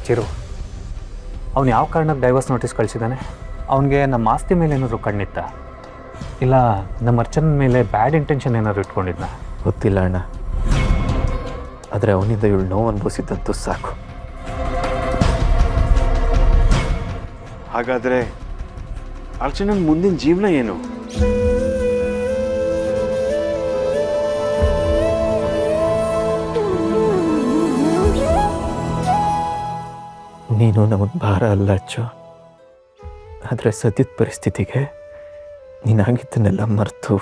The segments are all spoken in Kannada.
ಚಿರು, ಅವನು ಯಾವ ಕಾರಣಕ್ಕೆ ಡೈವರ್ಸ್ ನೋಟಿಸ್ ಕಳಿಸಿದ್ದಾನೆ? ಅವನಿಗೆ ನಮ್ಮ ಆಸ್ತಿ ಮೇಲೆ ಏನಾದರೂ ಕಣ್ಣಿತ್ತ? ಇಲ್ಲ ನಮ್ಮ ಅರ್ಚನ ಮೇಲೆ ಬ್ಯಾಡ್ ಇಂಟೆನ್ಷನ್ ಏನಾದರೂ ಇಟ್ಕೊಂಡಿದ್ನ? ಗೊತ್ತಿಲ್ಲ ಅಣ್ಣ, ಆದರೆ ಅವನಿಂದ ಇವಳು ನೋವು ಅನುಭವಿಸಿದ್ದಂತೂ ಸಾಕು. ಹಾಗಾದರೆ ಅರ್ಚನನ ಮುಂದಿನ ಜೀವನ ಏನು? ನೀನು ನಮಗೆ ಭಾರ ಅಲ್ಲ ಅಚ್ಚು, ಆದರೆ ಸದ್ಯದ ಪರಿಸ್ಥಿತಿಗೆ ನೀನಾಗಿದ್ದನ್ನೆಲ್ಲ ಮರೆತು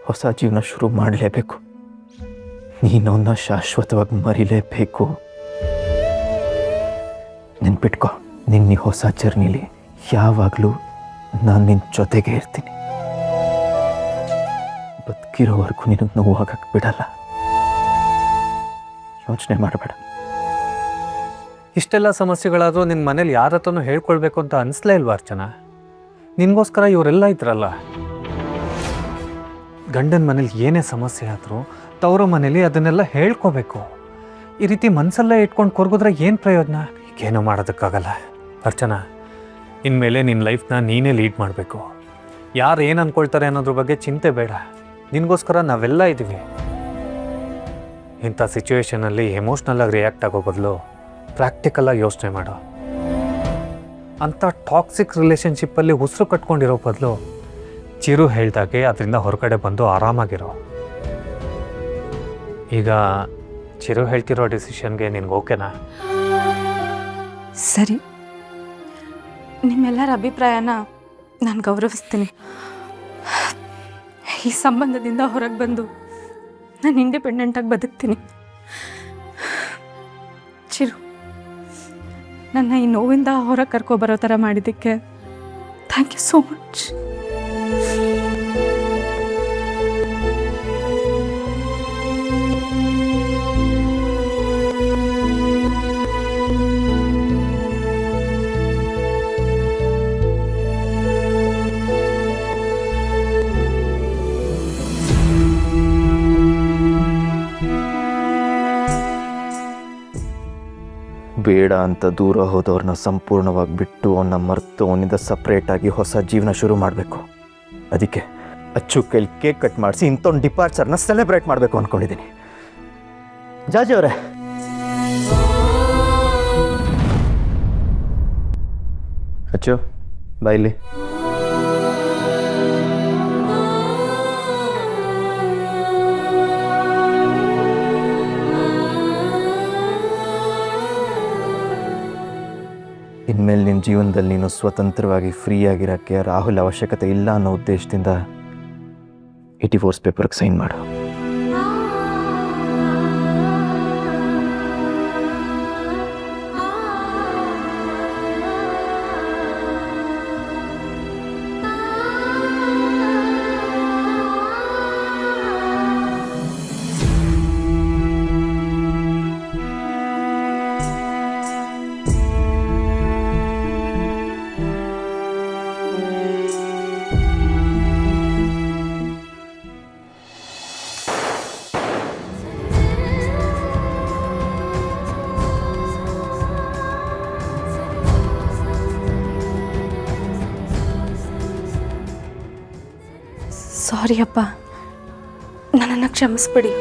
ಹೊಸ ಜೀವನ ಶುರು ಮಾಡಲೇಬೇಕು. ನೀನವನ್ನ ಶಾಶ್ವತವಾಗಿ ಮರಿಲೇಬೇಕು. ನೆನ್ಪಿಟ್ಕೊ, ನಿನ್ನ ಹೊಸ ಜರ್ನಿಲಿ ಯಾವಾಗಲೂ ನಾನು ನಿನ್ನ ಜೊತೆಗೆ ಇರ್ತೀನಿ. ಬದುಕಿರೋವರೆಗೂ ನಿನಗೆ ನೋವಾಗಕ್ಕೆ ಬಿಡಲ್ಲ. ಯೋಚನೆ ಮಾಡಬೇಡ. ಇಷ್ಟೆಲ್ಲ ಸಮಸ್ಯೆಗಳಾದರೂ ನಿನ್ನ ಮನೇಲಿ ಯಾರ ಹತ್ರನೂ ಹೇಳ್ಕೊಳ್ಬೇಕು ಅಂತ ಅನಿಸ್ಲೇ ಇಲ್ವಾ ಅರ್ಚನಾ? ನಿನಗೋಸ್ಕರ ಇವರೆಲ್ಲ ಇದ್ರಲ್ಲ. ಗಂಡನ ಮನೇಲಿ ಏನೇ ಸಮಸ್ಯೆ ಆದರೂ ತವರ ಮನೇಲಿ ಅದನ್ನೆಲ್ಲ ಹೇಳ್ಕೋಬೇಕು. ಈ ರೀತಿ ಮನಸ್ಸಲ್ಲೇ ಇಟ್ಕೊಂಡು ಕೊರಗಿದ್ರೆ ಏನು ಪ್ರಯೋಜನ? ಏನೂ ಮಾಡೋದಕ್ಕಾಗಲ್ಲ ಅರ್ಚನಾ. ಇನ್ಮೇಲೆ ನಿನ್ನ ಲೈಫ್ನ ನೀನೇ ಲೀಡ್ ಮಾಡಬೇಕು. ಯಾರು ಏನು ಅಂದ್ಕೊಳ್ತಾರೆ ಅನ್ನೋದ್ರ ಬಗ್ಗೆ ಚಿಂತೆ ಬೇಡ. ನಿನಗೋಸ್ಕರ ನಾವೆಲ್ಲ ಇದ್ದೀವಿ. ಇಂಥ ಸಿಚುವೇಷನಲ್ಲಿ ಎಮೋಷ್ನಲ್ಲಾಗಿ ರಿಯಾಕ್ಟ್ ಆಗೋ ಬದಲು ಪ್ರಾಕ್ಟಿಕಲಾಗಿ ಯೋಚನೆ ಮಾಡು. ಅಂಥ ಟಾಕ್ಸಿಕ್ ರಿಲೇಷನ್ಶಿಪ್ಪಲ್ಲಿ ಉಸಿರು ಕಟ್ಕೊಂಡಿರೋ ಬದಲು ಚಿರು ಹೇಳ್ದಾಗೆ ಅದರಿಂದ ಹೊರಗಡೆ ಬಂದು ಆರಾಮಾಗಿರೋ. ಈಗ ಚಿರು ಹೇಳ್ತಿರೋ ಡಿಸಿಷನ್ಗೆ ನಿನ್ಗೆ ಓಕೆನಾ? ಸರಿ, ನಿಮ್ಮೆಲ್ಲರ ಅಭಿಪ್ರಾಯನ ನಾನು ಗೌರವಿಸ್ತೀನಿ. ಈ ಸಂಬಂಧದಿಂದ ಹೊರಗೆ ಬಂದು ನಾನು ಇಂಡಿಪೆಂಡೆಂಟಾಗಿ ಬದುಕ್ತೀನಿ. ಚಿರು, ನನ್ನ ಈ ನೋವಿಂದ ಹೊರಗೆ ಕರ್ಕೊಬರೋ ಥರ ಮಾಡಿದ್ದಕ್ಕೆ ಥ್ಯಾಂಕ್ ಯು ಸೋ ಮಚ್. ಬೇಡ ಅಂತ ದೂರ ಹೋದವ್ರನ್ನ ಸಂಪೂರ್ಣವಾಗಿ ಬಿಟ್ಟು ಅವನ್ನ ಮರೆತು ಅವನಿಂದ ಸಪ್ರೇಟಾಗಿ ಹೊಸ ಜೀವನ ಶುರು ಮಾಡಬೇಕು. ಅದಕ್ಕೆ ಅಚ್ಚು ಕೈಲಿ ಕೇಕ್ ಕಟ್ ಮಾಡಿಸಿ ಇಂಥೊಂದು ಡಿಪಾರ್ಚರ್ನ ಸೆಲೆಬ್ರೇಟ್ ಮಾಡಬೇಕು ಅಂದ್ಕೊಂಡಿದ್ದೀನಿ. ಜಾಜಿ ಅವರೇ, ಅಚ್ಚು ಬಾಯ್ಲಿ. ಇನ್ಮೇಲೆ ನಿನ್ನ ಜೀವನದಲ್ಲಿ ನೀನು ಸ್ವತಂತ್ರವಾಗಿ ಫ್ರೀಯಾಗಿರೋಕ್ಕೆ ರಾಹುಲ್ ಅವಶ್ಯಕತೆ ಇಲ್ಲ ಅನ್ನೋ ಉದ್ದೇಶದಿಂದ ಈ ಡಿವೋರ್ಸ್ ಪೇಪರ್ಗೆ ಸೈನ್ ಮಾಡು. ಸಾರಿ ಅಪ್ಪ, ನನ್ನನ್ನು ಕ್ಷಮಿಸ್ಬಿಡಿ.